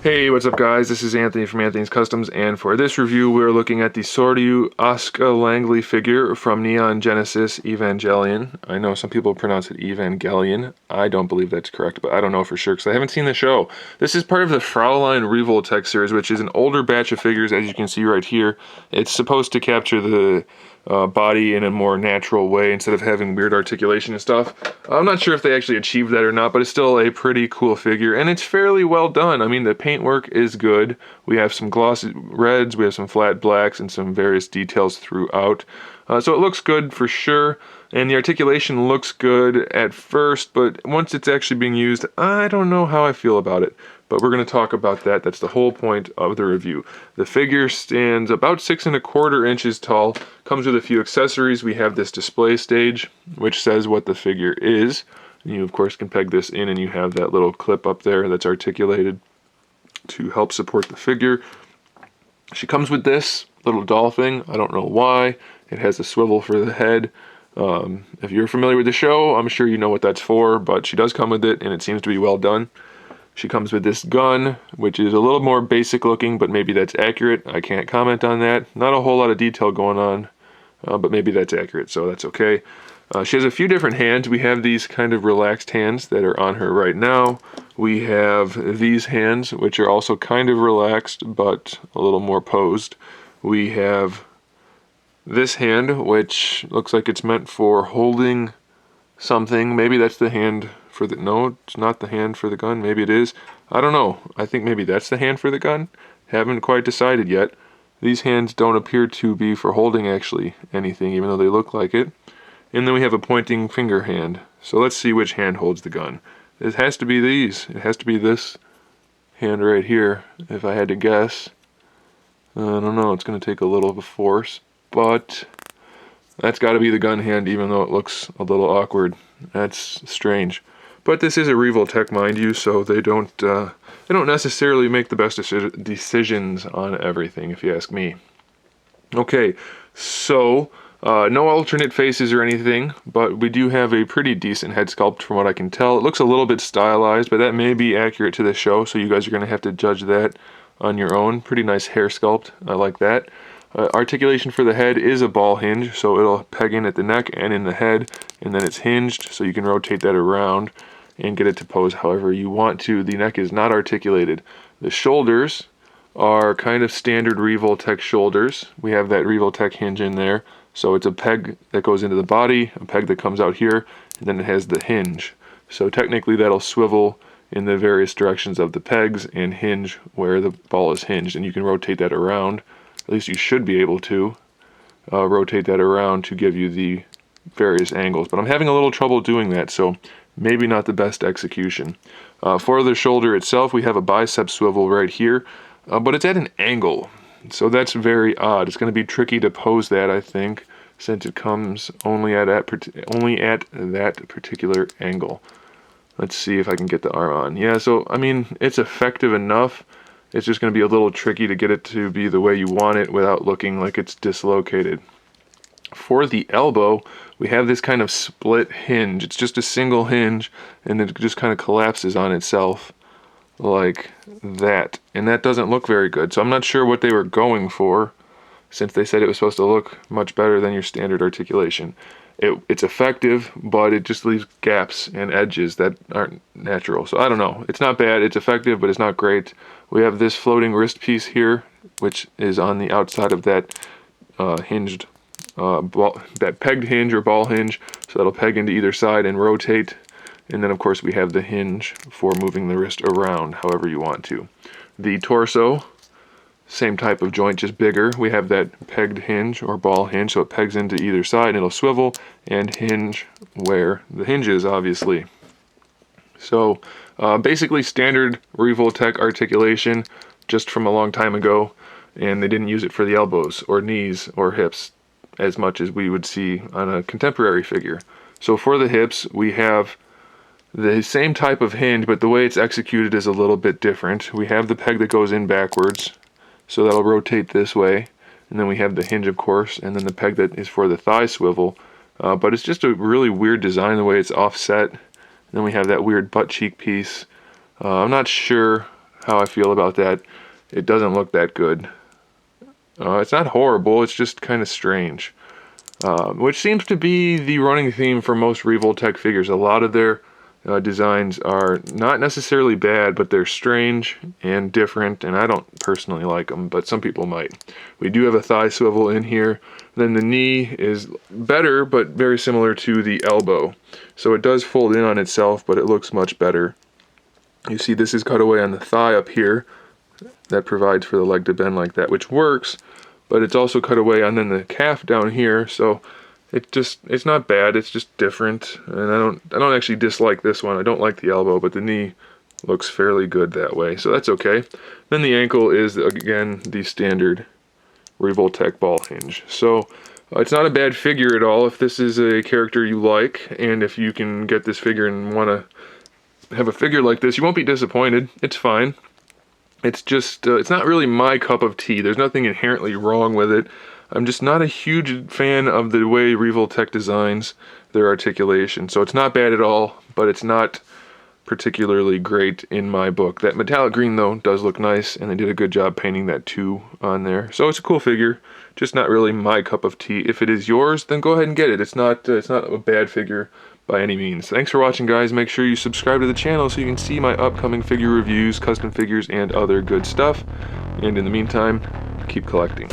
Hey, what's up guys? This is Anthony from Anthony's Customs, and for this review we're looking at the SORYU ASUKA LANGLEY figure from Neon Genesis Evangelion. I know some people pronounce it Evangelion. I don't believe that's correct, but I don't know for sure because I haven't seen the show. This is part of the Fraulein Revoltech series, which is an older batch of figures, as you can see right here. It's supposed to capture the body in a more natural way instead of having weird articulation and stuff. I'm not sure if they actually achieved that or not, but it's still a pretty cool figure, and it's fairly well done. I mean, the paintwork is good. We have some glossy reds, we have some flat blacks, and some various details throughout. So it looks good for sure, and the articulation looks good at first, but once it's actually being used, I don't know how I feel about it. But we're going to talk about that. That's the whole point of the review. The figure stands about 6 1/4 inches tall, comes with a few accessories. We have this display stage, which says what the figure is. You, of course, can peg this in, and you have that little clip up there that's articulated to help support the figure. She comes with this little doll thing. I don't know why. It has a swivel for the head. If you're familiar with the show, I'm sure you know what that's for, but she does come with it, and it seems to be well done. She comes with this gun, which is a little more basic looking, but maybe that's accurate. I can't comment on that. Not a whole lot of detail going on, but maybe that's accurate, so that's okay. She has a few different hands. We have these kind of relaxed hands that are on her right now. We have these hands, which are also kind of relaxed, but a little more posed. We have this hand, which looks like it's meant for holding something. Maybe that's the hand for the, no, it's not the hand for the gun. Maybe it is. I don't know. I think maybe that's the hand for the gun. Haven't quite decided yet. These hands don't appear to be for holding actually anything, even though they look like it. And then we have a pointing finger hand. So let's see which hand holds the gun. It has to be these. It has to be this hand right here, if I had to guess. I don't know. It's going to take a little of a force, but that's got to be the gun hand, even though it looks a little awkward. That's strange. But this is a Revoltech, mind you, so they don't necessarily make the best decisions on everything, if you ask me. Okay, so no alternate faces or anything, but we do have a pretty decent head sculpt from what I can tell. It looks a little bit stylized, but that may be accurate to the show, so you guys are going to have to judge that on your own. Pretty nice hair sculpt. I like that. Articulation for the head is a ball hinge, so it'll peg in at the neck and in the head, and then it's hinged, so you can rotate that around and get it to pose however you want to. The neck is not articulated. The shoulders are kind of standard Revoltech shoulders. We have that Revoltech hinge in there, so it's a peg that goes into the body, a peg that comes out here, and then it has the hinge. So technically that'll swivel in the various directions of the pegs and hinge where the ball is hinged, and you can rotate that around. At least you should be able to rotate that around to give you the various angles. But I'm having a little trouble doing that, so maybe not the best execution. For the shoulder itself, we have a bicep swivel right here, but it's at an angle. So that's very odd. It's going to be tricky to pose that, I think, since it comes only at that particular angle. Let's see if I can get the arm on. Yeah, so, I mean, it's effective enough. It's just going to be a little tricky to get it to be the way you want it without looking like it's dislocated. For the elbow, we have this kind of split hinge. It's just a single hinge, and it just kind of collapses on itself like that. And that doesn't look very good. So I'm not sure what they were going for, since they said it was supposed to look much better than your standard articulation. It's effective, but it just leaves gaps and edges that aren't natural. So I don't know. It's not bad. It's effective, but it's not great. We have this floating wrist piece here, which is on the outside of that hinged that pegged hinge or ball hinge. So that'll peg into either side and rotate. And then, of course, we have the hinge for moving the wrist around however you want to. The torso, same type of joint, just bigger. We have that pegged hinge or ball hinge, so it pegs into either side and it'll swivel and hinge where the hinge is, obviously. So basically standard Revoltech articulation just from a long time ago, and they didn't use it for the elbows or knees or hips as much as we would see on a contemporary figure. So for the hips, we have the same type of hinge, but the way it's executed is a little bit different. We have the peg that goes in backwards, so that'll rotate this way, and then we have the hinge, of course, and then the peg that is for the thigh swivel. But it's just a really weird design the way it's offset. And then we have that weird butt cheek piece. I'm not sure how I feel about that. It doesn't look that good. It's not horrible, it's just kind of strange. Which seems to be the running theme for most Revoltech figures. A lot of their designs are not necessarily bad, but they're strange and different, and I don't personally like them, but some people might. We do have a thigh swivel in here. Then the knee is better, but very similar to the elbow. So it does fold in on itself, but it looks much better. You see this is cut away on the thigh up here. That provides for the leg to bend like that, which works, but it's also cut away on then the calf down here, so it's not bad, it's just different. And I don't actually dislike this one. I don't like the elbow, but the knee looks fairly good that way, so that's okay. Then the ankle is, again, the standard Revoltech ball hinge. So it's not a bad figure at all if this is a character you like, and if you can get this figure and want to have a figure like this, you won't be disappointed. It's fine. It's just, it's not really my cup of tea. There's nothing inherently wrong with it. I'm just not a huge fan of the way Revoltech designs their articulation. So it's not bad at all, but it's not particularly great in my book. That metallic green, though, does look nice, and they did a good job painting that 2 on there. So it's a cool figure, just not really my cup of tea. If it is yours, then go ahead and get it. It's not a bad figure by any means. Thanks for watching, guys. Make sure you subscribe to the channel so you can see my upcoming figure reviews, custom figures, and other good stuff. And in the meantime, keep collecting.